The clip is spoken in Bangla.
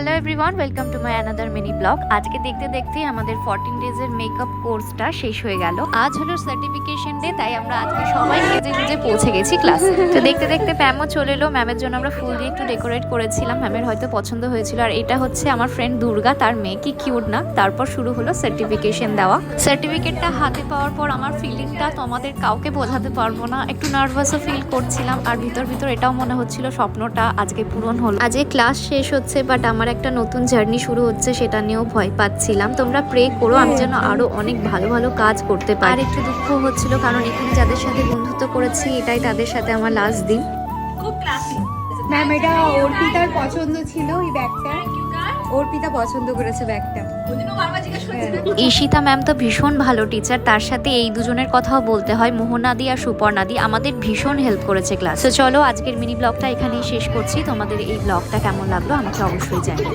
Hello everyone, welcome to my another mini blog. আজকে দেখতে দেখতেই আমাদের 14 ডেজের মেকআপ কোর্সটা শেষ হয়ে গেল। আজ হলো সার্টিফিকেশন ডে, তাই আমরা আজকে সবাই সেজে গুজে পৌঁছে গেছি ক্লাসে। তো দেখতে দেখতে ম্যামও চলে এলো। ম্যামের জন্য আমরা ফুল দিয়ে একটু ডেকোরেট করেছিলাম, ম্যামের হয়তো পছন্দ হয়েছিল। আর এটা হচ্ছে আমার ফ্রেন্ড দুর্গা, তার মেয়ে। কি কিউট না। তারপর শুরু হলো সার্টিফিকেশন দেওয়া। সার্টিফিকেটটা হাতে পাওয়ার পর আমার ফিলিংটা তোমাদের কাউকে বোঝাতে পারবো না। একটু নার্ভাসও ফিল করছিলাম, আর ভিতর ভিতর এটাও মনে হচ্ছিল স্বপ্নটা আজকে পূরণ হলো। আজকে ক্লাস শেষ হচ্ছে, বাট আমার একটা নতুন জার্নি শুরু হচ্ছে, সেটা নিয়েও ভয় পাচ্ছিলাম। তোমরা প্রে করো আমি যেন আরো অনেক ভালো ভালো কাজ করতে পারি। আর একটু দুঃখ হচ্ছিল, কারণ এখানে যাদের সাথে বন্ধুত্ব করেছি এটাই তাদের সাথে আমার লাস্ট দিন। খুব ক্লাসি ম্যাম, এটা অর্পিতার পছন্দ ছিল এই ব্যাগটা। অর্পিতা পছন্দ করেছে ব্যাগটা। ওদিনও বারবার জিজ্ঞেস করছিল ঈশিতা ম্যাম তো ভীষণ ভালো টিচার, তার সাথে এই দুজনের কথাও বলতে হয়, মোহনাদি আর সুপর্ণাদি আমাদের ভীষণ হেল্প করেছে ক্লাস। তো চলো আজকের মিনি ব্লগটা এখানেই শেষ করছি। তোমাদের এই ব্লগটা কেমন লাগলো আমাকে অবশ্যই জানিও।